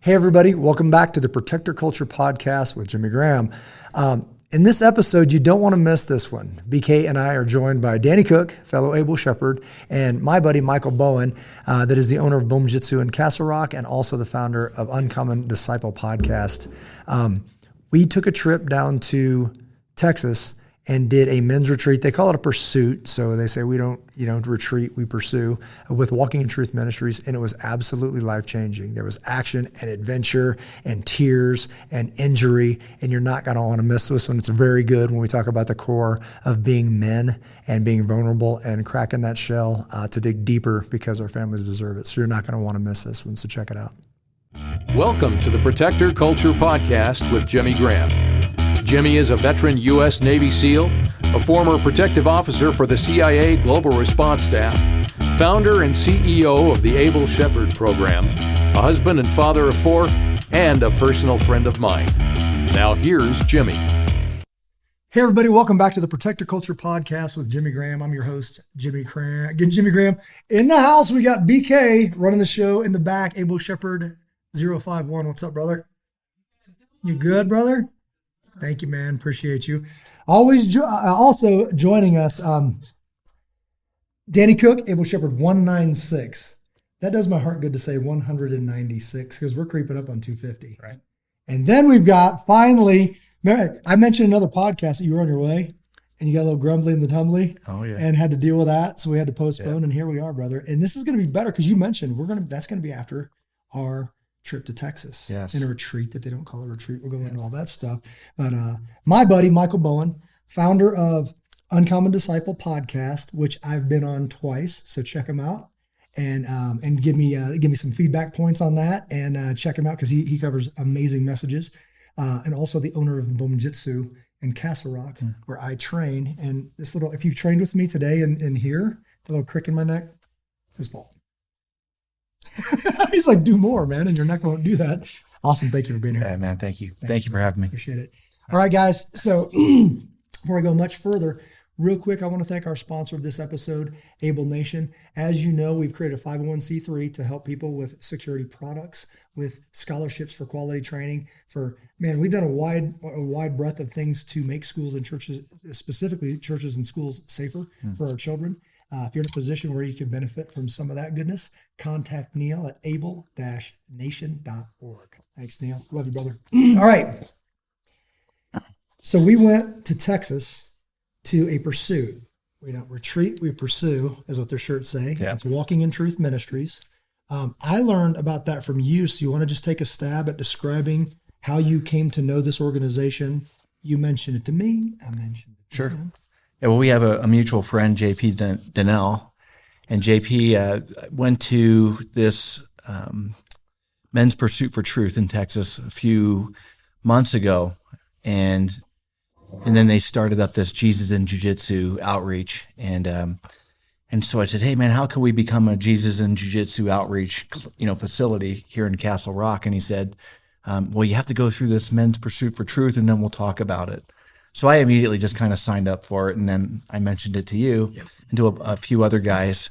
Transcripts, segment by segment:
Hey, everybody. Welcome back to the Protector Culture Podcast with Jimmy Graham. In this episode, you don't want to miss this one. BK and I are joined by Danny Cook, fellow able shepherd, and my buddy, Michael Bowen, that is the owner of Boom Jitsu in Castle Rock and also the founder of Uncommon Disciple Podcast. We took a trip down to Texas and did a men's retreat. They call it a pursuit. So they say we don't, retreat, we pursue with Walking in Truth Ministries. And it was absolutely life-changing. There was action and adventure and tears and injury. And you're not going to want to miss this one. It's very good when we talk about the core of being men and being vulnerable and cracking that shell to dig deeper because our families deserve it. So you're not going to want to miss this one. So check it out. Welcome to the Protector Culture Podcast with Jimmy Graham. Jimmy is a veteran U.S. Navy SEAL, a former protective officer for the CIA Global Response Staff, founder and CEO of the Able Shepherd Program, a husband and father of 4, and a personal friend of mine. Now here's Jimmy. Hey everybody, welcome back to the Protector Culture Podcast with Jimmy Graham. I'm your host, Jimmy Graham. Again, Jimmy Graham. In the house, we got BK running the show in the back, Able Shepherd 051. What's up, brother? You good, brother? Thank you, man. Appreciate you. Always also joining us, Danny Cook, Able Shepherd 196. That does my heart good to say 196 because we're creeping up on 250. Right. And then we've got finally, I mentioned another podcast that you were on your way and you got a little grumbly and the tumbly. Oh yeah. And had to deal with that. So we had to postpone and here we are, brother. And this is going to be better because you mentioned that's going to be after our trip to Texas. Yes. In a retreat that they don't call a retreat. We'll go into all that stuff. But my buddy, Michael Bowen, founder of Uncommon Disciple Podcast, which I've been on twice. So check him out and give me some feedback points on that and check him out because he covers amazing messages. And also the owner of Boom Jitsu in Castle Rock, where I train. And this little, if you've trained with me today and here, the little crick in my neck, his fault. He's like, do more, man, and your neck won't do that. Awesome. Thank you for being here. Yeah, man. Thank you. Thank you for having me. Appreciate it. All right, guys. So before I go much further, real quick, I want to thank our sponsor of this episode, Able Nation. As you know, we've created a 501c3 to help people with security products, with scholarships for quality training. We've done a wide breadth of things to make schools and churches, specifically churches and schools, safer for our children. If you're in a position where you can benefit from some of that goodness, contact Neil at able-nation.org. Thanks, Neil. Love you, brother. All right. So we went to Texas to a pursuit. We don't retreat, we pursue, is what their shirts say. Yeah. It's Walking in Truth Ministries. I learned about that from you. So you want to just take a stab at describing how you came to know this organization? You mentioned it to me. I mentioned it to him. Yeah, well, we have a mutual friend, JP Donnell, and JP went to this Men's Pursuit for Truth in Texas a few months ago, and then they started up this Jesus in Jiu-Jitsu outreach, and so I said, hey man, how can we become a Jesus in Jiu-Jitsu outreach, facility here in Castle Rock? And he said, well, you have to go through this Men's Pursuit for Truth, and then we'll talk about it. So I immediately just kind of signed up for it, and then I mentioned it to you and to a few other guys,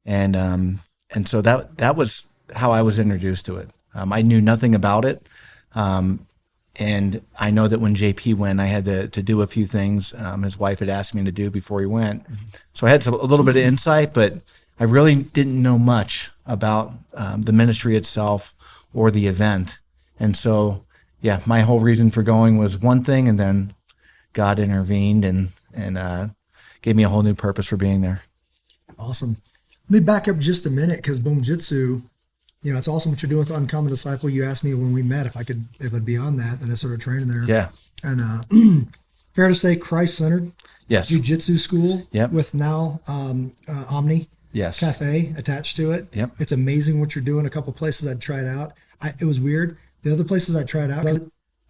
and so that was how I was introduced to it. I knew nothing about it, and I know that when JP went, I had to do a few things his wife had asked me to do before he went. So I had a little bit of insight, but I really didn't know much about the ministry itself or the event. And so, yeah, my whole reason for going was one thing, and then God intervened and gave me a whole new purpose for being there. Awesome. Let me back up just a minute because Boom Jitsu, it's awesome what you're doing with Uncommon Disciple. You asked me when we met if I'd be on that, and I started training there. Yeah. And fair to say, Christ-centered. Yes. Jiu-Jitsu school. Yep. With now Omni. Yes. Cafe attached to it. Yep. It's amazing what you're doing. A couple places I'd tried out. It was weird. The other places I tried out,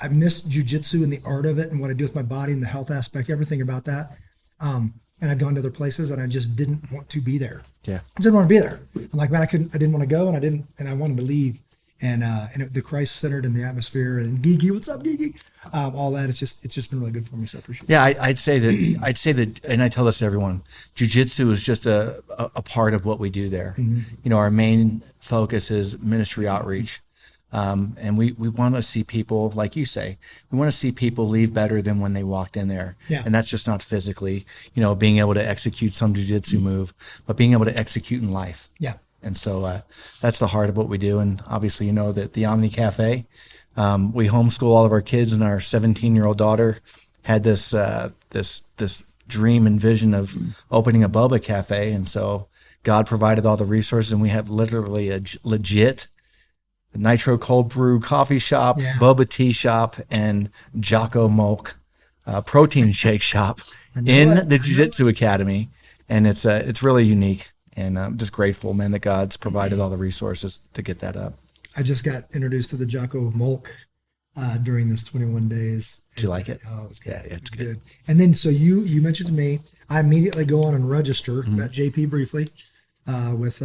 I missed jiu-jitsu and the art of it and what I do with my body and the health aspect, everything about that. And I'd gone to other places and I just didn't want to be there. Yeah. I didn't want to be there. I'm like, man, I didn't want to go and I wanted to leave. And the Christ-centered and the atmosphere and Gigi, what's up, Gigi? All that, it's just been really good for me. So I appreciate it. Yeah, I'd say that, and I tell this to everyone, jiu-jitsu is just a part of what we do there. Mm-hmm. Our main focus is ministry outreach. And we want to see people, like you say, we want to see people leave better than when they walked in there. Yeah. And that's just not physically, being able to execute some jiu-jitsu move, but being able to execute in life. Yeah. And so that's the heart of what we do. And obviously, that the Omni Cafe, we homeschool all of our kids, and our 17-year-old daughter had this dream and vision of opening a boba cafe. And so God provided all the resources, and we have literally a legit nitro cold brew coffee shop, boba tea shop, and Jocko of Mulk protein shake shop in the Jiu-Jitsu Academy. And it's really unique. And I'm just grateful, man, that God's provided all the resources to get that up. I just got introduced to the Jocko of Mulk during this 21 days. Did you like it? Oh, it was good. Yeah, it's good. And then, so you mentioned to me, I immediately go on and register. Met JP briefly with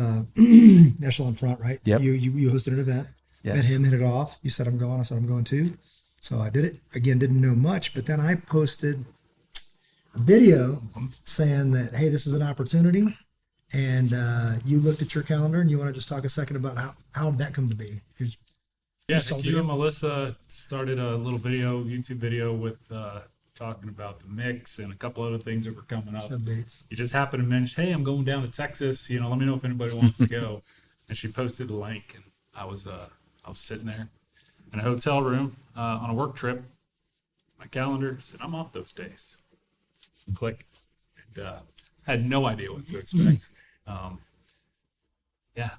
Echelon Front, right? Yep. You hosted an event. Yes. Met him, hit it off. You said, I'm going. I said, I'm going too. So I did it. Again, didn't know much, but then I posted a video saying that, hey, this is an opportunity. And you looked at your calendar, and you want to just talk a second about how did that come to be? Yeah, you and Melissa started a little YouTube video with talking about the mix and a couple other things that were coming up. Some dates. You just happened to mention, hey, I'm going down to Texas. Let me know if anybody wants to go. And she posted a link, and I was sitting there in a hotel room on a work trip. My calendar said I'm off those days. Click. And, had no idea what to expect.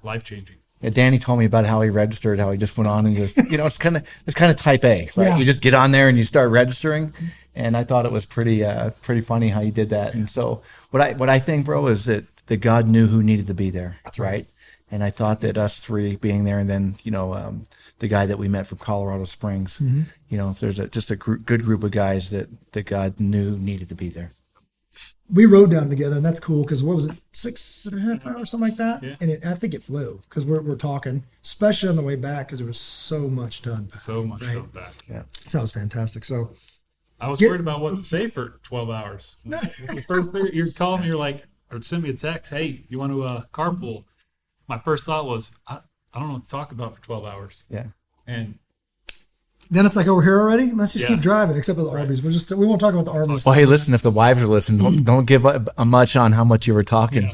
Life changing. Yeah, Danny told me about how he registered, how he just went on and just, it's kind of type A, right? Yeah. You just get on there and you start registering. And I thought it was pretty funny how you did that. And so what I think, bro, is that God knew who needed to be there. That's right. And I thought that us three being there, and then, the guy that we met from Colorado Springs, if there's just a good group of guys that God knew needed to be there. We rode down together, and that's cool because what was it, 6.5 hours, something like that? Yeah. And I think it flew because we're talking, especially on the way back because there was so much done. So much done back. Yeah. So that was fantastic. So I was worried about what to say for 12 hours. The first thing you're calling me, you're like, or send me a text, hey, you want to carpool? My first thought was, I don't know what to talk about for 12 hours. Yeah. And then it's like, oh, we're here already? Let's just keep Yeah. driving, except for the Arby's. We won't talk about the Arby's. Well, hey, listen, if the wives are listening, don't give a much on how much you were talking.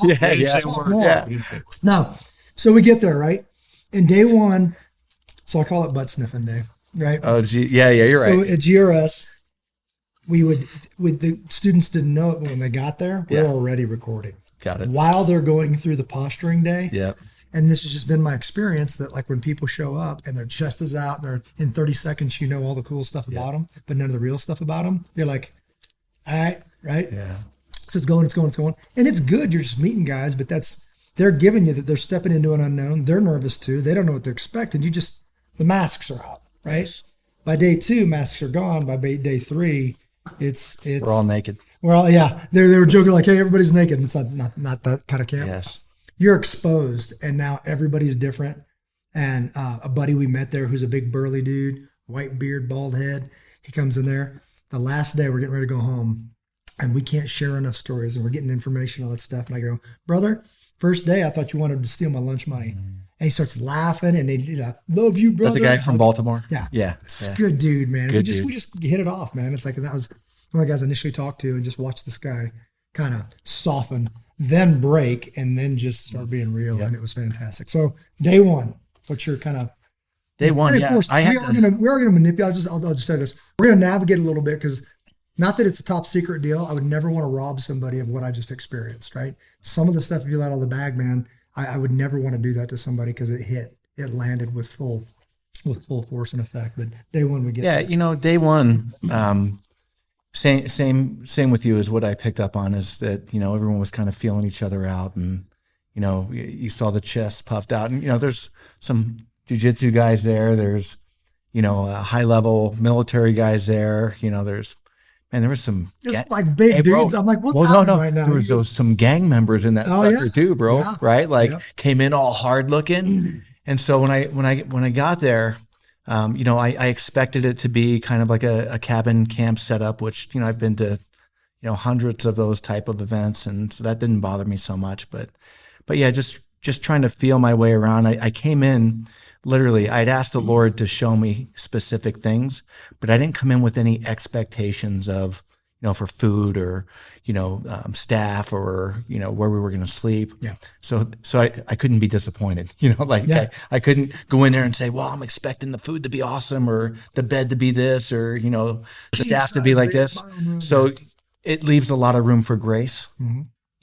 Yeah. No. So we get there, right? And day one, so I call it butt sniffing day, right? Oh, gee. Yeah, you're right. So at GRS, the students didn't know it, but when they got there, we're already recording. Got it. While they're going through the posturing day. Yep. And this has just been my experience that, like, when people show up and their chest is out, and they're in 30 seconds, all the cool stuff about them, but none of the real stuff about them. You're like, all right? Yeah. So it's going. And it's good. You're just meeting guys, but they're giving you that they're stepping into an unknown. They're nervous too. They don't know what to expect. And the masks are out, right? Yes. By day 2, masks are gone. By day 3, it's we're all naked. We're all, yeah. They were joking like, hey, everybody's naked. And it's not that kind of camp. Yes. You're exposed, and now everybody's different. And a buddy we met there who's a big burly dude, white beard, bald head, he comes in there. The last day, we're getting ready to go home, and we can't share enough stories, and we're getting information, all that stuff. And I go, brother, first day, I thought you wanted to steal my lunch money. And he starts laughing, and he's like, love you, brother. That the guy from Baltimore? Yeah. Yeah. It's a good dude, man. Good We just hit it off, man. It's like, that was one of the guys I initially talked to, and just watched this guy kind of soften, then break, and then just start being real. And it was fantastic. So day one, what's your kind of day one? Of Yeah, course, we are going to manipulate. I'll just say this: we're going to navigate a little bit, because not that it's a top secret deal. I would never want to rob somebody of what I just experienced. Right? Some of the stuff, if you let out of the bag, man, I would never want to do that to somebody, because it landed with full force and effect. But day one, we get day one. Same with you is what I picked up on, is that, everyone was kind of feeling each other out, and, you saw the chest puffed out, and, there's some jiu-jitsu guys there. There's, high level military guys there. There was some like big dudes. I'm like, what's happening right now? There was some gang members in that sucker too, bro. Yeah. Right? Came in all hard looking. And so when I got there, I expected it to be kind of like a cabin camp setup, which, I've been to, hundreds of those type of events. And so that didn't bother me so much, but yeah, just just trying to feel my way around. I came in, literally, I'd asked the Lord to show me specific things, but I didn't come in with any expectations of, for food or, staff or, where we were going to sleep. Yeah. So I couldn't be disappointed, I couldn't go in there and say, well, I'm expecting the food to be awesome or the bed to be this or, the staff to be like this. So it leaves a lot of room for grace,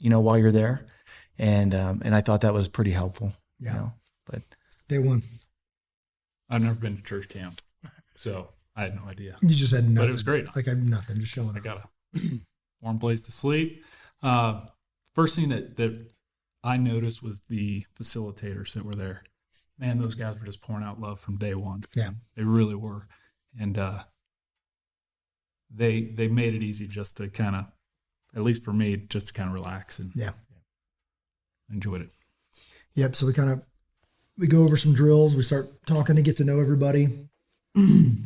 while you're there. And I thought that was pretty helpful. Yeah. But Day one. I've never been to church camp, so I had no idea. You just had nothing. But it was great. Like I had nothing, just showing up. I got a warm place to sleep. First thing that I noticed was the facilitators that were there. Man, those guys were just pouring out love from day one. Yeah. They really were. And they made it easy just to kind of, at least for me, just to kind of relax and enjoyed it. Yep. So we go over some drills. We start talking to get to know everybody. And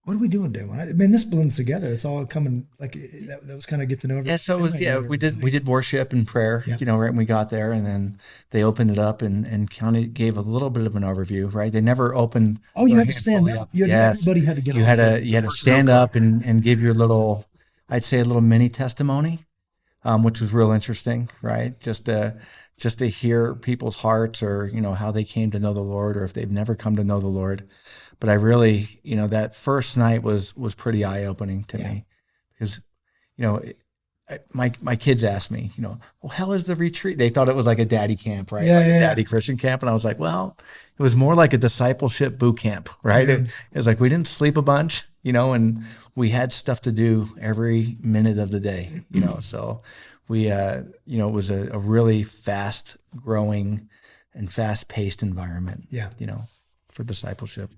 what are we doing day one? I mean, this blends together. It's all coming like that was kind of get to know everybody. yeah, so it was we did worship and prayer, Yep. right when we got there, and then they opened it up and kind of gave a little bit of an overview, right? They never opened. Oh, you their had to hand stand fully up. Everybody had to get You off had the- to stand up and give your little, I'd say a little mini testimony, which was real interesting, right? Just to hear people's hearts or, how they came to know the Lord or if they've never come to know the Lord. But I really, that first night was pretty eye-opening to me because, my kids asked me, well, how is the retreat? They thought it was like a daddy camp, right? A daddy Christian camp. And I was like, well, it was more like a discipleship boot camp, right? Yeah. It was like we didn't sleep a bunch, and we had stuff to do every minute of the day, so we, it was a really fast growing and fast paced environment, for discipleship.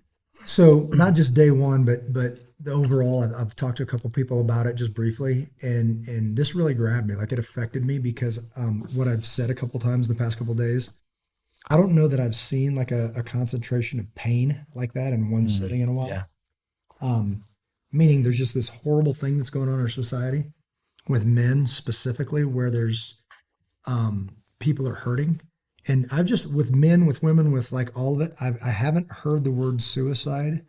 So not just day one, but the overall, I've talked to a couple of people about it just briefly, and this really grabbed me. Like it affected me because what I've said a couple times the past couple of days, I don't know that I've seen like a concentration of pain like that in one sitting in a while. Yeah. Meaning there's just this horrible thing that's going on in our society with men specifically, where there's people are hurting. And I've just, with men, with women, with like all of it, I haven't heard the word suicide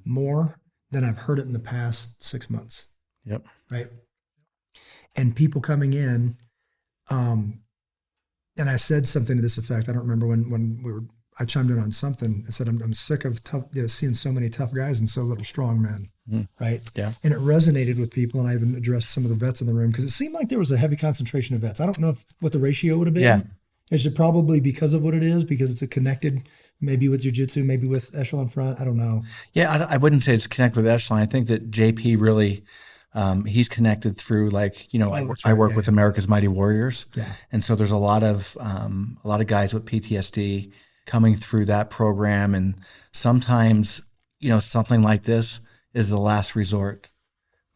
more than I've heard it in the past 6 months. Yep. Right. And people coming in, and I said something to this effect. I don't remember when I chimed in on something. I said, I'm sick of seeing so many tough guys and so little strong men. Right. Yeah. And it resonated with people. And I even addressed some of the vets in the room because it seemed like there was a heavy concentration of vets. I don't know what the ratio would have been. Yeah. Is it probably because of what it is? Because it's connected maybe with jiu-jitsu, maybe with Echelon Front? I don't know. Yeah, I wouldn't say it's connected with Echelon. I think that JP really, he's connected through like, I work with America's Mighty Warriors. Yeah. And so there's a lot of guys with PTSD coming through that program. And sometimes, something like this is the last resort,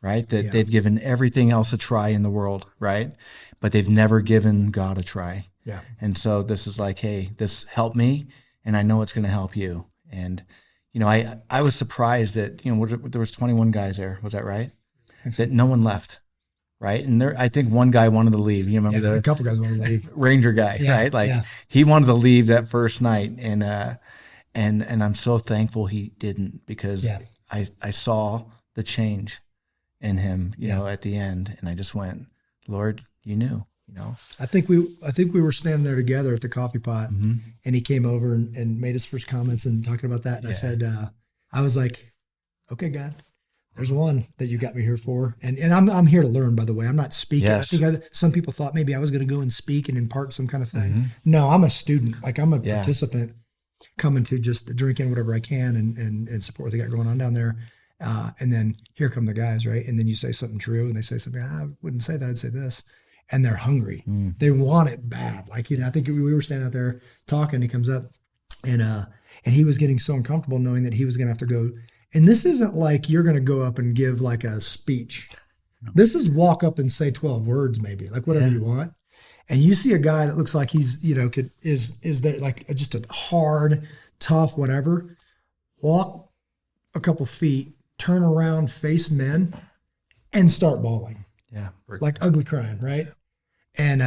right? That they've given everything else a try in the world, right? But they've never given God a try. Yeah. And so this is like, hey, this helped me, and I know it's going to help you. And, I was surprised that, there was 21 guys there. Was that right? That no one left, right? And I think one guy wanted to leave. You remember a couple guys wanted to leave. Ranger guy, right? Like he wanted to leave that first night. And I'm so thankful he didn't because I saw the change in him, at the end. And I just went, Lord, you knew. I think we were standing there together at the coffee pot, and he came over and made his first comments and talking about that. And I said, I was like, okay, God, there's one that you got me here for. And I'm here to learn, by the way. I'm not speaking. Yes. I think some people thought maybe I was going to go and speak and impart some kind of thing. No, I'm a student. Like I'm a participant coming to just drink in whatever I can and support what they got going on down there. And then here come the guys, right? And then you say something true and they say something, I wouldn't say that, I'd say this. And they're hungry. They want it bad. Like, I think we were standing out there talking. He comes up and he was getting so uncomfortable knowing that he was going to have to go. And this isn't like you're going to go up and give like a speech. No. This is walk up and say 12 words, maybe like whatever you want. And you see a guy that looks like he's, is there like just a hard, tough, whatever, walk a couple feet, turn around, face men and start bawling. Yeah. Like ugly crying. Right. And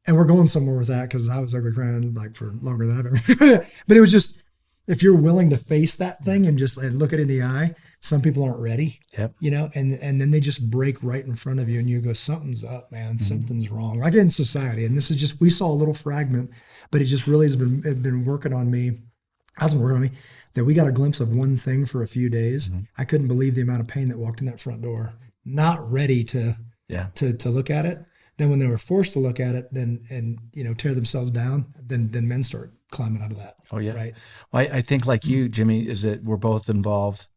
we're going somewhere with that because I was ugly crying like for longer than ever. But it was just, if you're willing to face that thing and just look it in the eye, some people aren't ready, you know, and then they just break right in front of you and you go, something's up, man, something's wrong. Like in society. And this is just, we saw a little fragment, but it just really has been working on me. Hasn't worked on me, that we got a glimpse of one thing for a few days. I couldn't believe the amount of pain that walked in that front door, not ready to look at it. Then when they were forced to look at it, and you know, tear themselves down, then men start climbing out of that. Oh yeah. Right. Well, I think like you, Jimmy, is that we're both involved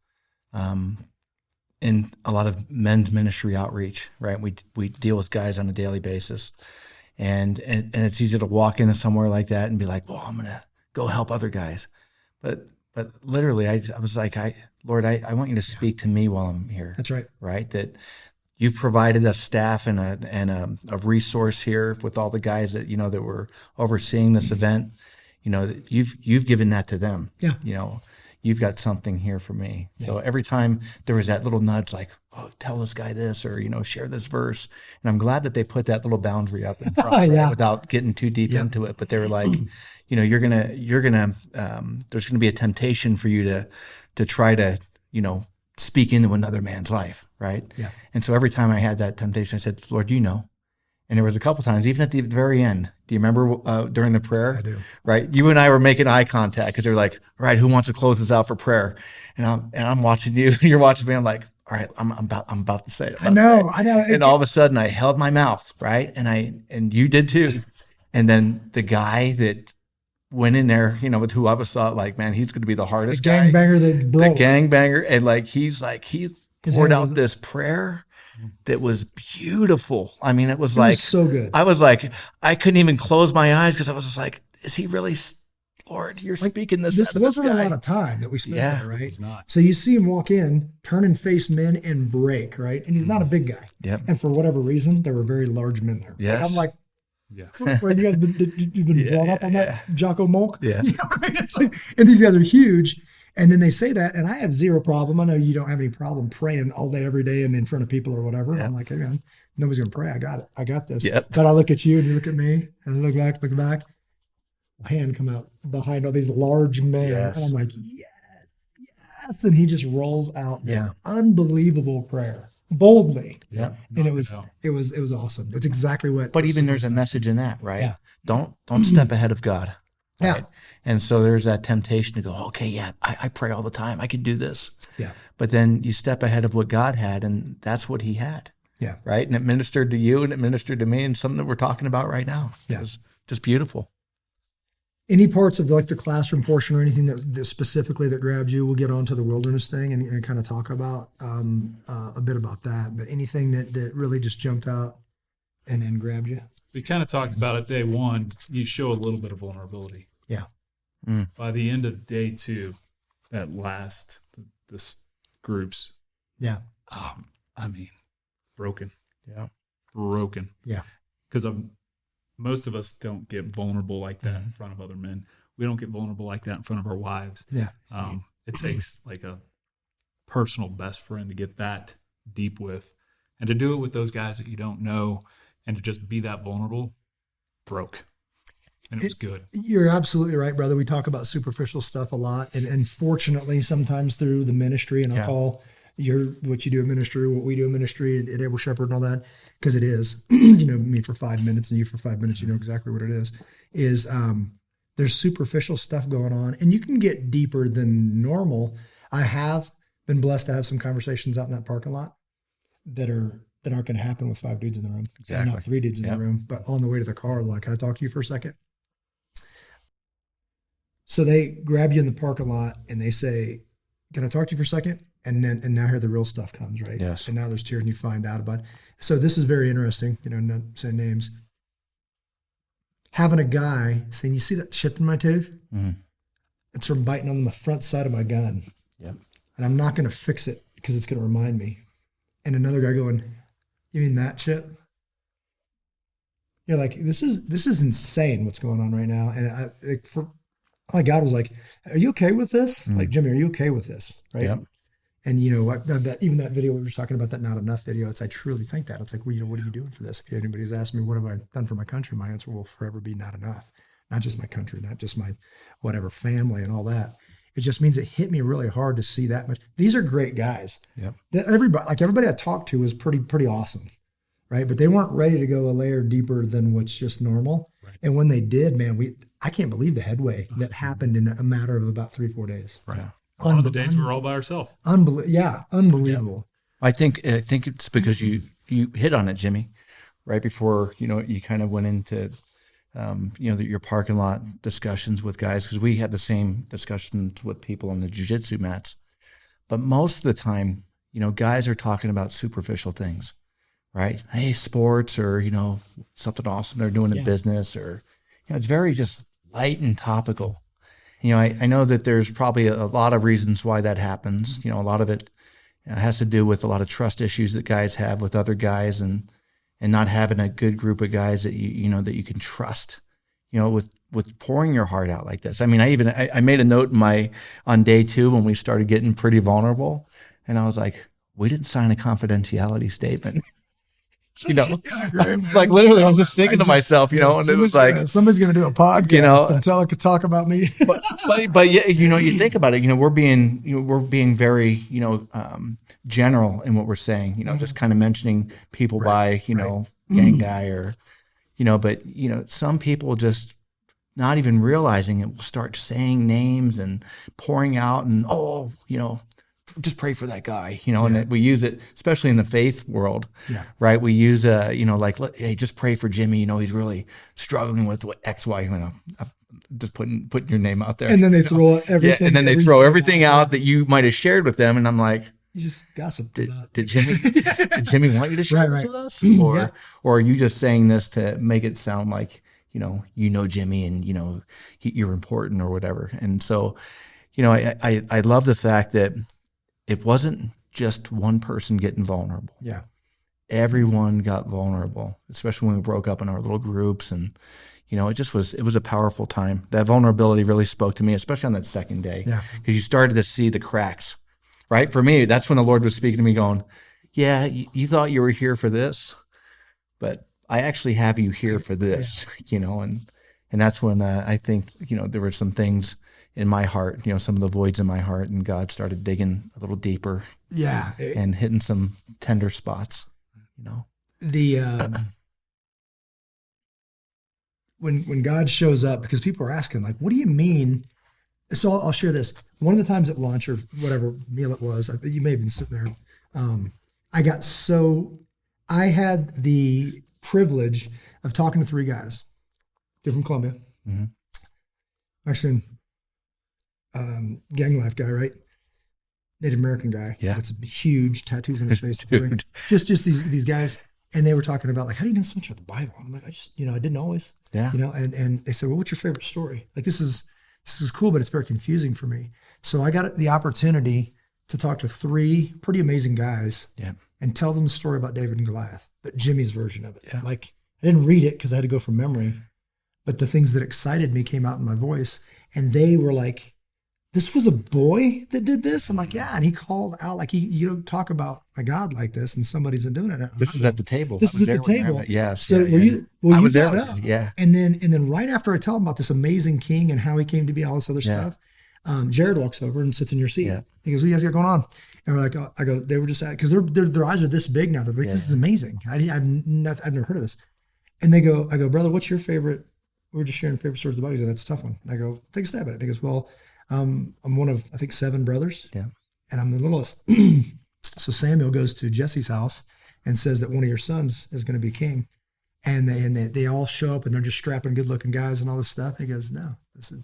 in a lot of men's ministry outreach, right? We deal with guys on a daily basis, and it's easy to walk into somewhere like that and be like, well, I'm going to go help other guys. But literally I was like, Lord, I want you to speak to me while I'm here. That's right. Right. That you've provided a staff and a resource here with all the guys that, you know, that were overseeing this event. You know, you've given that to them. Yeah. You know, you've got something here for me. Yeah. So every time there was that little nudge, like, oh, tell this guy this, or, you know, share this verse. And I'm glad that they put that little boundary up in front right, without getting too deep into it. But they were like, you know, there's going to be a temptation for you to try to, you know, speak into another man's life. Right. Yeah. And so every time I had that temptation, I said, Lord, you know. And there was a couple times, even at the very end. Do you remember during the prayer? I do. Right, you and I were making eye contact because they were like, "All right, who wants to close this out for prayer?" And I'm watching you. You're watching me. I'm like, "All right, I'm about to say it." I know. And all of a sudden, I held my mouth, right, and you did too. And then the guy that went in there, you know, with who I was thought like, man, he's going to be the hardest guy. The gangbanger, and like he poured out this prayer that was beautiful. I mean, it was like so good. I was like, I couldn't even close my eyes because I was just like, is he really, Lord, you're speaking this? This wasn't a lot of time that we spent there, right? It's not. So you see him walk in, turn and face men and break, right? And he's not a big guy. Yep. And for whatever reason, there were very large men there. Yes. I'm like, yeah. Where you guys you've been brought up on that Jocko of Mulk? Yeah. You know what I mean? It's like, and these guys are huge. And then they say that, and I have zero problem. I know you don't have any problem praying all day, every day, and in front of people or whatever. Yeah. I'm like, hey, man, nobody's going to pray. I got it. I got this. Yep. But I look at you, and you look at me, and I look back. A hand come out behind all these large men. Yes. And I'm like, yes. And he just rolls out this unbelievable prayer boldly. Yeah. And it was awesome. That's exactly what. But even there's a message in that, right? Yeah. Don't step ahead of God. Yeah. Right? And so there's that temptation to go, okay, yeah, I pray all the time. I can do this. Yeah. But then you step ahead of what God had, and that's what he had. Yeah. Right. And it ministered to you and it ministered to me, and something that we're talking about right now. Yeah. It was just beautiful. Any parts of like the classroom portion or anything that specifically that grabs you? We'll get on to the wilderness thing and kind of talk about a bit about that. But anything that really just jumped out and then grabbed you? We kind of talked about it day one. You show a little bit of vulnerability. Yeah. By the end of day two, this groups. Yeah. I mean, broken. Yeah. Broken. Yeah. Because most of us don't get vulnerable like that in front of other men. We don't get vulnerable like that in front of our wives. Yeah. It takes like a personal best friend to get that deep with, and to do it with those guys that you don't know, and to just be that vulnerable, broke. And it was good. You're absolutely right, brother. We talk about superficial stuff a lot. And fortunately, sometimes through the ministry, and I'll call what you do in ministry, what we do in ministry at Able Shepherd and all that, because it is, you know, me for 5 minutes and you for 5 minutes, you know exactly what it is there's superficial stuff going on, and you can get deeper than normal. I have been blessed to have some conversations out in that parking lot that aren't going to happen with 5 dudes in the room. Exactly. And not 3 dudes in the room, but on the way to the car, like, can I talk to you for a second? So they grab you in the parking lot and they say, can I talk to you for a second? And now here the real stuff comes, right? Yes. And now there's tears and you find out about it. So this is very interesting, you know, not saying names. Having a guy saying, you see that chip in my tooth? Mm-hmm. It's from biting on the front side of my gun. Yep. And I'm not going to fix it because it's going to remind me. And another guy going, you mean that chip? You're like, this is insane what's going on right now. And my God was like, are you okay with this? Like, Jimmy, are you okay with this? Right. Yep. And, even that video we were talking about, that not enough video, I truly think that. It's like, well, what are you doing for this? If anybody's asked me, what have I done for my country? My answer will forever be not enough. Not just my country, not just my whatever family and all that. It just means it hit me really hard to see that much. These are great guys. Yep. Everybody I talked to was pretty awesome, right? But they weren't ready to go a layer deeper than what's just normal. Right. And when they did, man, I can't believe the headway that happened in a matter of about 3-4 days. Right. One of the days we were all by ourselves. Unbelievable. I think it's because you hit on it, Jimmy, right before you kind of went into your parking lot discussions with guys, because we had the same discussions with people on the jiu-jitsu mats. But most of the time, guys are talking about superficial things, right? Hey, sports, or something awesome they're doing in business, or it's very just light and topical. I know that there's probably a lot of reasons why that happens. A lot of it has to do with a lot of trust issues that guys have with other guys, and not having a good group of guys that that you can trust, with pouring your heart out like this. I mean, I made a note on day 2 when we started getting pretty vulnerable, and I was like, we didn't sign a confidentiality statement. Like literally, I was just thinking to myself, and it was like, somebody's going to do a podcast and talk about me. but yeah, you think about it, we're being very, general in what we're saying, just kind of mentioning people by, gang guy, or, but, some people just not even realizing it will start saying names and pouring out and, just pray for that guy, and we use it, especially in the faith world, right? We use, hey, just pray for Jimmy. He's really struggling with what X, Y, just putting your name out there. And then they throw everything. Yeah, and then they throw everything out that you might have shared with them. And I'm like, you just gossiped about. Did Jimmy want you to share this with us? Or are you just saying this to make it sound like, Jimmy and, you're important or whatever. And so, I love the fact that it wasn't just one person getting vulnerable. Yeah. Everyone got vulnerable, especially when we broke up in our little groups. And, it was a powerful time. That vulnerability really spoke to me, especially on that second day. Yeah. Because you started to see the cracks, right? For me, that's when the Lord was speaking to me going, yeah, you thought you were here for this, but I actually have you here for this, and that's when I think, there were some things in my heart, some of the voids in my heart, and God started digging a little deeper. Yeah. And hitting some tender spots, When God shows up, because people are asking, like, what do you mean? So I'll share this. One of the times at lunch or whatever meal it was, you may have been sitting there. I had the privilege of talking to 3 guys. They're from Colombia. Mm-hmm. Actually, gang life guy, right? Native American guy. Yeah. That's huge tattoos on his face. Dude. Just these guys. And they were talking about, like, how do you know so much about the Bible? I'm like, I didn't always. Yeah. And they said, well, what's your favorite story? Like, this is cool, but it's very confusing for me. So I got the opportunity to talk to 3 pretty amazing guys. Yeah. And tell them the story about David and Goliath, but Jimmy's version of it. Yeah. Like, I didn't read it because I had to go from memory, but the things that excited me came out in my voice, and they were like, this was a boy that did this? I'm like, yeah. And he called out, like, you don't talk about a God like this, and somebody's doing it. This is at the table. This is at the table. Yes. So I was there. Yeah. And then right after I tell him about this amazing king and how he came to be, all this other stuff, Jared walks over and sits in your seat. Yeah. He goes, what do you guys got going on? And we're like, I go, they were just because their eyes are this big now. They're like, this is amazing. I've never heard of this. And I go, brother, what's your favorite? We were just sharing favorite stories about. He said, that's a tough one. And I go, take a stab at it. And he goes, well, I'm one of, I think, 7 brothers. Yeah. And I'm the littlest. So Samuel goes to Jesse's house and says that one of your sons is going to be king. And they all show up and they're just strapping good looking guys and all this stuff. And he goes, no, this is,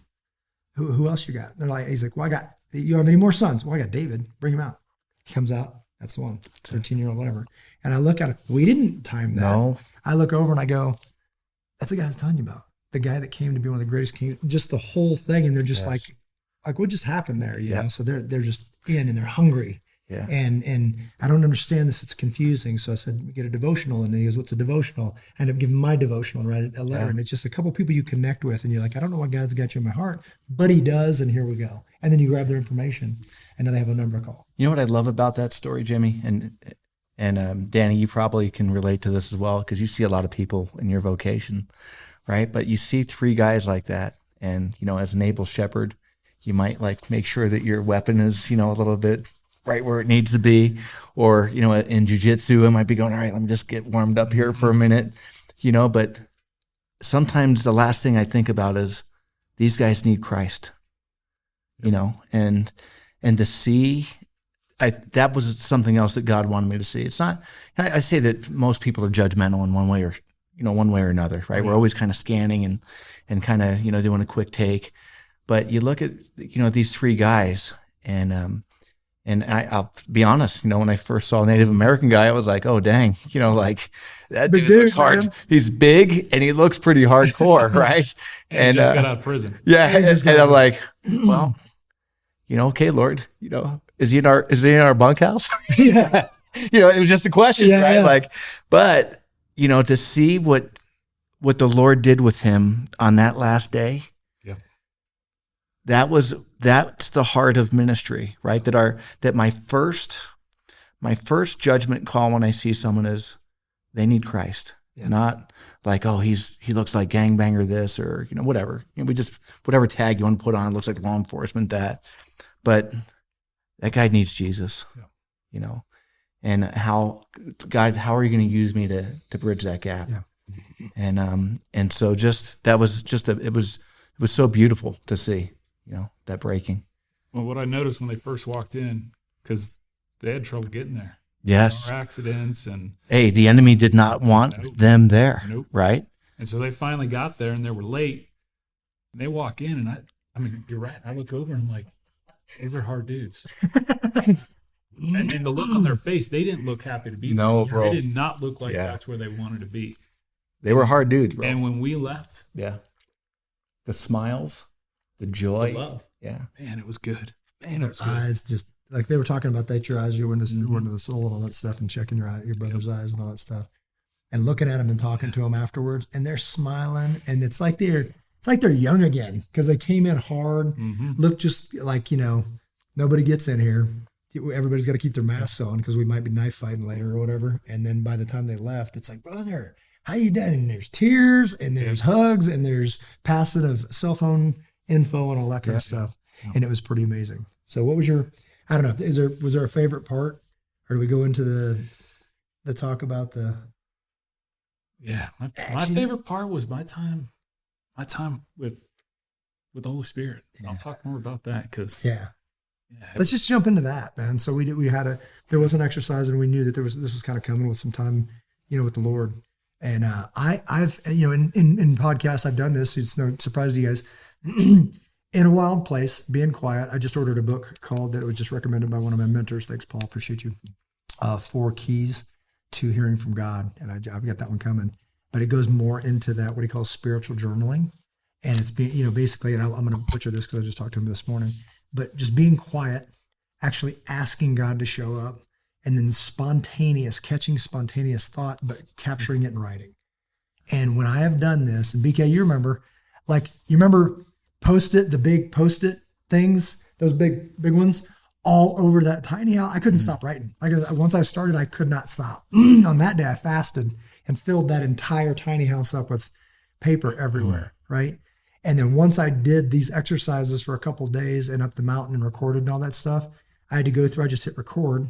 who else you got? And he's like, well, you have any more sons? Well, I got David, bring him out. He comes out. That's the one, 13-year-old, whatever. And I look at him. We didn't time that. No. I look over and I go, that's the guy I was telling you about. The guy that came to be one of the greatest kings, just the whole thing. And they're just like what just happened there? You know? So they're just in and they're hungry. Yeah. And I don't understand this. It's confusing. So I said, we get a devotional. And he goes, what's a devotional? I end up giving my devotional and write a letter. Yeah. And it's just a couple people you connect with. And you're like, I don't know why God's got you in my heart, but he does. And here we go. And then you grab their information and then they have a number to call. You know what I love about that story, Jimmy? And Danny, you probably can relate to this as well, because you see a lot of people in your vocation, right? But you see 3 guys like that. And, as an able shepherd, you might like make sure that your weapon is, a little bit right where it needs to be. Or, in jiu-jitsu, it might be going, all right, let me just get warmed up here for a minute, but sometimes the last thing I think about is these guys need Christ, and to see, that was something else that God wanted me to see. It's not, I say that most people are judgmental in one way or another, right? We're always kind of scanning and kind of, doing a quick take. But you look at, these 3 guys, and I'll be honest, when I first saw a Native American guy, I was like, oh, dang, that dude looks hard. Man. He's big and he looks pretty hardcore, right? And just got out of prison. Yeah. And I'm like, well, okay, Lord, is he in our bunkhouse? Yeah. It was just a question, right? Yeah. Like, but, to see what the Lord did with him on that last day, that's the heart of ministry, right? That my first judgment call when I see someone is they need Christ, not like, oh, he looks like gangbanger this or whatever. We just whatever tag you want to put on, it looks like law enforcement that, but that guy needs Jesus, and how are you going to use me to bridge that gap? Yeah. And so it was so beautiful to see. That breaking. Well, what I noticed when they first walked in, because they had trouble getting there. Yes. Accidents and. Hey, the enemy did not want them there. Nope. Right. And so they finally got there and they were late. And they walk in and I mean, you're right. I look over and I'm like, those are hard dudes. and the look on their face, they didn't look happy to be there. No, bro. They did not look like that's where they wanted to be. They were hard dudes, bro. And when we left. Yeah. The smiles. The joy. The love. Yeah. Man, it was good. Man, it was good. Eyes just like they were talking about that, your eyes, you went into the soul and all that stuff, and checking your brother's eyes and all that stuff, and looking at them and talking to them afterwards, and they're smiling, and it's like they're young again because they came in hard, look just like nobody gets in here. Everybody's got to keep their masks on because we might be knife fighting later or whatever, and then by the time they left, it's like, brother, how you doing? And there's tears and there's hugs and there's passing of cell phone info and all that kind of stuff. And it was pretty amazing. So what was I don't know, was there a favorite part, or do we go into the talk about the? Yeah. My favorite part was my time with the Holy Spirit. Yeah. I'll talk more about that because. Yeah. Let's just jump into that, man. So there was an exercise and we knew that this was kind of coming with some time, with the Lord. And I've in podcasts, I've done this. It's no surprise to you guys. In a wild place, being quiet. I just ordered a book called that was just recommended by one of my mentors. Thanks, Paul. Appreciate you. 4 Keys to Hearing from God. And I've got that one coming. But it goes more into that, what he calls spiritual journaling. And it's being, basically, and I'm going to butcher this because I just talked to him this morning, but just being quiet, actually asking God to show up, and then catching spontaneous thought, but capturing it in writing. And when I have done this, and BK, you remember Post-it, the big Post-it things, those big ones, all over that tiny house. I couldn't stop writing. Like once I started, I could not stop. On that day, I fasted and filled that entire tiny house up with paper everywhere, right? And then once I did these exercises for a couple of days and up the mountain and recorded and all that stuff, I had to go through, I just hit record,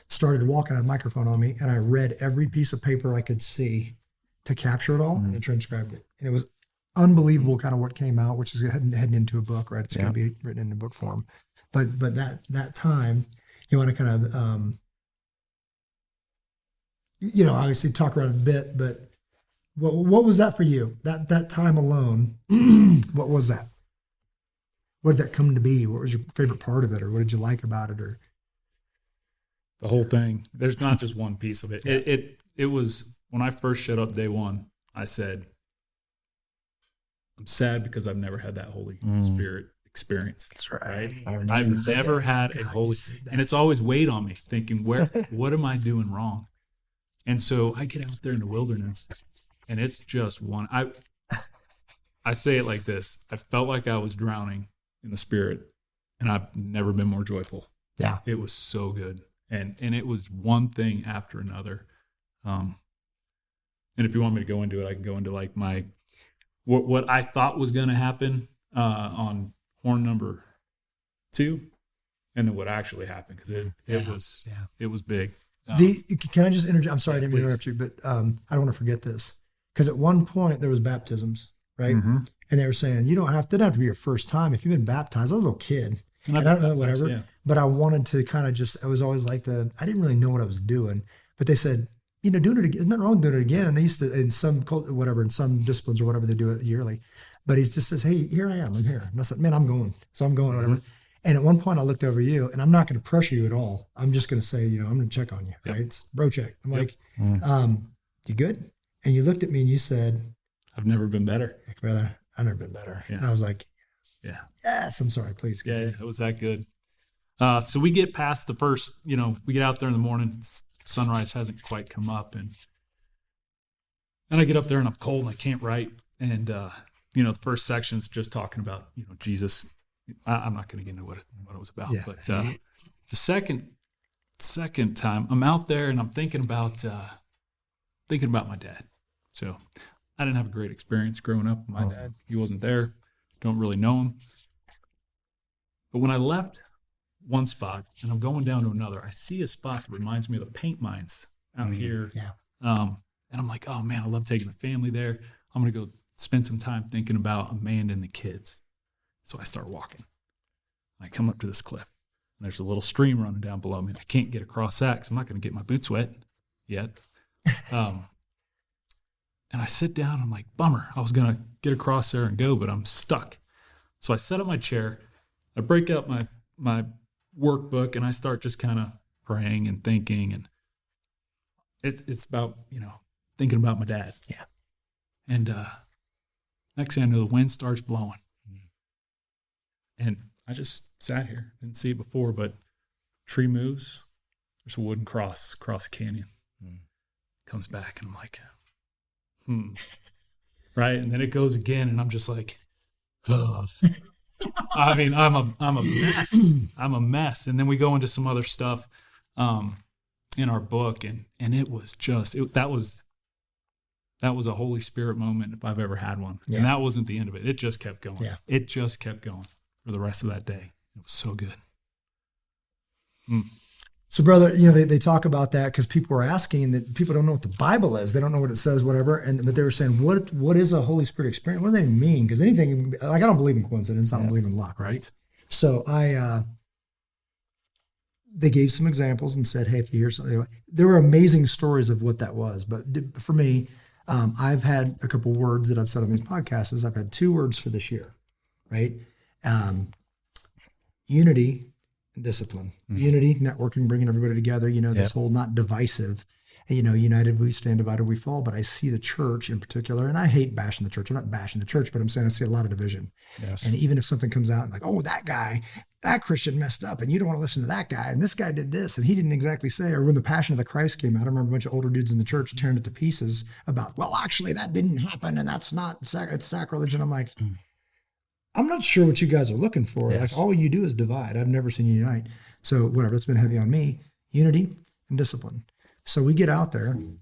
started walking, I had a microphone on me, and I read every piece of paper I could see to capture it all and transcribed it. And it was unbelievable kind of what came out, which is heading into a book, right? It's going to be written in a book form. But that time, you want to kind of, obviously talk around a bit, but what was that for you? That time alone, what was that? What did that come to be? What was your favorite part of it, or what did you like about it, or the whole thing? There's not just one piece of it. It was when I first showed up day one, I said, I'm sad because I've never had that Holy Spirit experience. That's right. I've never had a holy, and it's always weighed on me thinking, what am I doing wrong? And so I get out there in the wilderness and it's just I say it like this. I felt like I was drowning in the Spirit, and I've never been more joyful. Yeah. It was so good. And it was one thing after another. And if you want me to go into it, I can go into like what I thought was going to happen on horn number 2, and then what actually happened, because it was big. Can I just interject? I'm sorry, I didn't mean to please. interrupt you, but I don't want to forget this, because at one point there was baptisms, right? Mm-hmm. And they were saying you didn't have to be your first time if you've been baptized. I was a little kid, and I don't know whatever, but I wanted to kind of I was always like I didn't really know what I was doing, but they said, doing it again, there's nothing wrong doing it again. And they used to, in some in some disciplines or whatever, they do it yearly. But he just says, hey, here I am, I'm here. And I said, man, I'm going. So I'm going, whatever. And at one point I looked over you, and I'm not going to pressure you at all. I'm just going to say, I'm going to check on you, right? It's bro check. I'm like, you good? And you looked at me and you said, I've never been better. Brother, I've never been better. Yeah. And I was like, yes, I'm sorry, please. Yeah, it was that good. So we get past the first, we get out there in the morning, sunrise hasn't quite come up, and I get up there and I'm cold and I can't write. And, the first section's just talking about, Jesus. I'm not going to get into what it was about, but the second time I'm out there and I'm thinking about my dad. So I didn't have a great experience growing up with my dad. He wasn't there. Don't really know him. But when I left one spot and I'm going down to another, I see a spot that reminds me of the paint mines out here. Yeah. And I'm like, oh man, I love taking the family there. I'm going to go spend some time thinking about Amanda and the kids. So I start walking. I come up to this cliff, and there's a little stream running down below me. And I can't get across that because I'm not going to get my boots wet yet. And I sit down. I'm like, bummer. I was going to get across there and go, but I'm stuck. So I set up my chair. I break out my workbook, and I start just kind of praying and thinking. And it's about, thinking about my dad. Yeah. And next thing I know, the wind starts blowing. And I just sat here, didn't see it before, but tree moves. There's a wooden cross across the canyon. Comes back, and I'm like, right? And then it goes again, and I'm just like, oh. I mean, I'm a mess. I'm a mess. And then we go into some other stuff in our book, and it was just that was a Holy Spirit moment if I've ever had one. Yeah. And that wasn't the end of it. It just kept going. Yeah. It just kept going for the rest of that day. It was so good. So, brother, they talk about that because people are asking, and that people don't know what the Bible is. They don't know what it says, whatever. But they were saying, what is a Holy Spirit experience? What do they mean? Because anything, I don't believe in coincidence. I don't believe in luck, right? So they gave some examples and said, hey, if you hear something, there were amazing stories of what that was. But for me, I've had a couple words that I've said on these podcasts. I've had 2 words for this year, right? Unity and discipline. Unity, networking, bringing everybody together, this whole not divisive, united we stand, divided we fall. But I see the church in particular, and I hate bashing the church. I'm not bashing the church, but I'm saying I see a lot of division. Yes. And even if something comes out like, oh, that Christian messed up and you don't want to listen to that guy, and this guy did this and he didn't exactly say, or when the Passion of the Christ came out, I remember a bunch of older dudes in the church tearing it to pieces about, well, actually that didn't happen and that's not, it's sacrilege. And I'm like, I'm not sure what you guys are looking for. Yes. Like all you do is divide. I've never seen you unite. So whatever, it's been heavy on me, unity and discipline. So we get out there and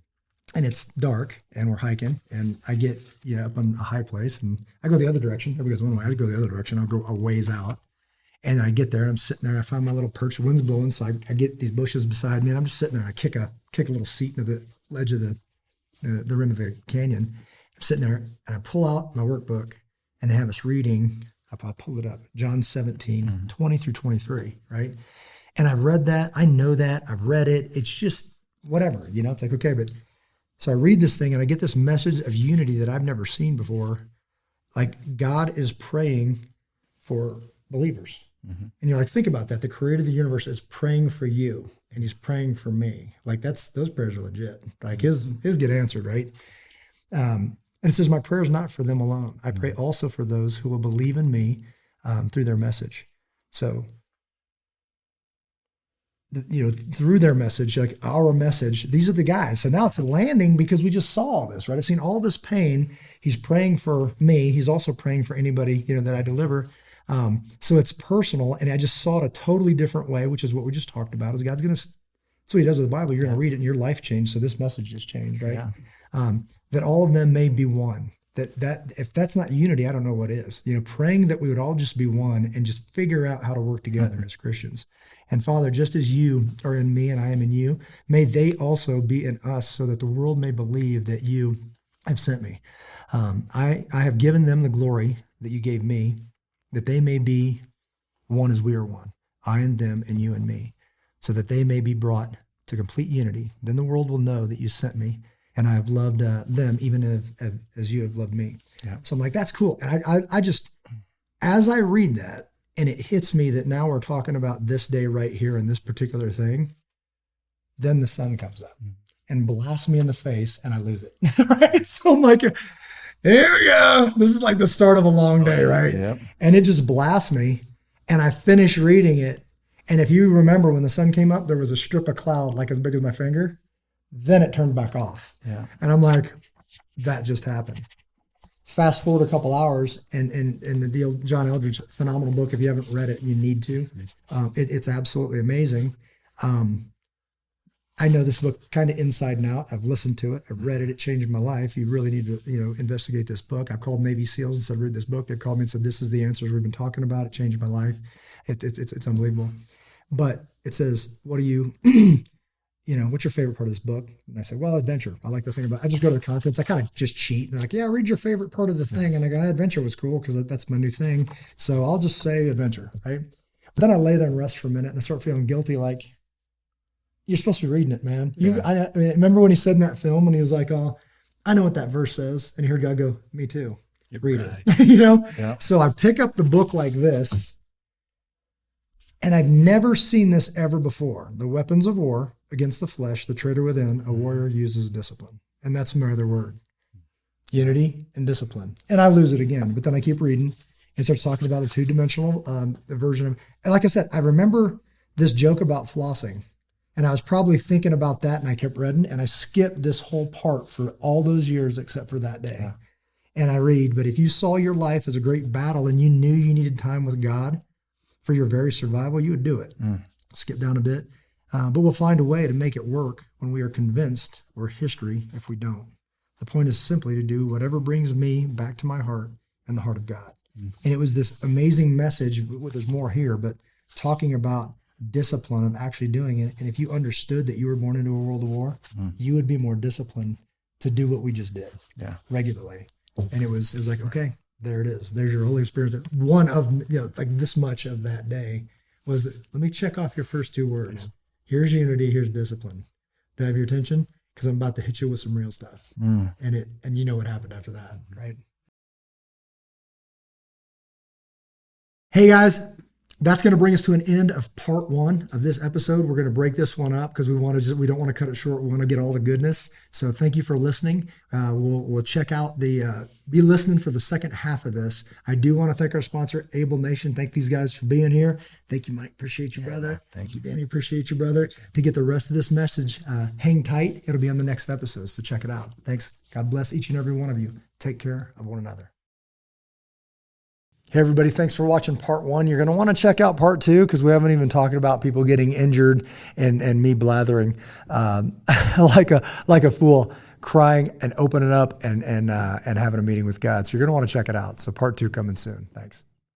it's dark and we're hiking and I get, up on a high place and I go the other direction. Everybody goes one way. I go the other direction. I'll go a ways out. And then I get there and I'm sitting there and I find my little perch, the wind's blowing. So I get these bushes beside me and I'm just sitting there and I kick a little seat into the ledge of the rim of the canyon. I'm sitting there and I pull out my workbook and they have us reading, I'll pull it up, John 17, 20 through 23, right? And I've read that, I know that, I've read it. It's just whatever, it's like, okay, but so I read this thing and I get this message of unity that I've never seen before. Like God is praying for believers. And you're like, think about that. The creator of the universe is praying for you and he's praying for me. Like those prayers are legit. Like his get answered, right? And it says, my prayer is not for them alone. I pray also for those who will believe in me through their message. So, through their message, like our message, these are the guys. So now it's landing because we just saw all this, right? I've seen all this pain. He's praying for me. He's also praying for anybody, that I deliver. So it's personal, and I just saw it a totally different way, which is what we just talked about. Is God's going to, that's what he does with the Bible. You're going to read it and your life changed. So this message just changed, right? Yeah. That all of them may be one. That if that's not unity, I don't know what is. Praying that we would all just be one and just figure out how to work together as Christians. And Father, just as you are in me and I am in you, may they also be in us, so that the world may believe that you have sent me. I have given them the glory that you gave me, that they may be one as we are one, I and them and you and me, so that they may be brought to complete unity. Then the world will know that you sent me, and I have loved them even as you have loved me. Yeah. So I'm like, that's cool. And I just, as I read that, and it hits me that now we're talking about this day right here and this particular thing, then the sun comes up and blasts me in the face, and I lose it. Right? So I'm like, here we go. This is like the start of a long day, right? Yep. And it just blasts me, and I finish reading it. And if you remember, when the sun came up, there was a strip of cloud like as big as my finger. Then it turned back off. Yeah. And I'm like, that just happened. Fast forward a couple hours, and the deal, John Eldredge, phenomenal book. If you haven't read it, you need to. It's absolutely amazing. I know this book kind of inside and out. I've listened to it. I've read it. It changed my life. You really need to, investigate this book. I've called Navy SEALs and said, read this book. They called me and said, this is the answers we've been talking about. It changed my life. It's unbelievable. But it says, what do you, what's your favorite part of this book? And I said, well, adventure. I like the thing about, I just go to the contents. I kind of just cheat. And they're like, yeah, read your favorite part of the thing. And I go, adventure was cool because that's my new thing. So I'll just say adventure, right? But then I lay there and rest for a minute, and I start feeling guilty, like, you're supposed to be reading it, man. I remember when he said in that film, when he was like, oh, I know what that verse says. And he heard God go, me too. Read it. Yeah. So I pick up the book like this, and I've never seen this ever before. The weapons of war against the flesh, the traitor within, a warrior uses discipline. And that's my other word. Unity and discipline. And I lose it again, but then I keep reading and starts talking about a two-dimensional version of, and like I said, I remember this joke about flossing. And I was probably thinking about that, and I kept reading, and I skipped this whole part for all those years except for that day. Yeah. And I read, but if you saw your life as a great battle and you knew you needed time with God for your very survival, you would do it. Skip down a bit. But we'll find a way to make it work when we are convinced we're history if we don't. The point is simply to do whatever brings me back to my heart and the heart of God. And it was this amazing message, there's more here, but talking about discipline of actually doing it. And if you understood that you were born into a world of war, you would be more disciplined to do what we just did regularly. And it was like, okay, there it is. There's your Holy Spirit. One of, like this much of that day was, let me check off your first two words. Yeah. Here's unity, here's discipline. Do I have your attention? Because I'm about to hit you with some real stuff. And you know what happened after that, right? Hey guys, that's going to bring us to an end of part 1 of this episode. We're going to break this one up because we don't want to cut it short. We want to get all the goodness. So thank you for listening. We'll check out be listening for the second half of this. I do want to thank our sponsor, Able Nation. Thank these guys for being here. Thank you, Mike. Appreciate you, brother. Thank you, Danny. Appreciate you, brother. To get the rest of this message, hang tight. It'll be on the next episode. So check it out. Thanks. God bless each and every one of you. Take care of one another. Hey everybody, thanks for watching part 1. You're going to want to check out part 2 because we haven't even talked about people getting injured and me blathering like a fool, crying and opening up and having a meeting with God. So you're going to want to check it out. So part 2 coming soon. Thanks.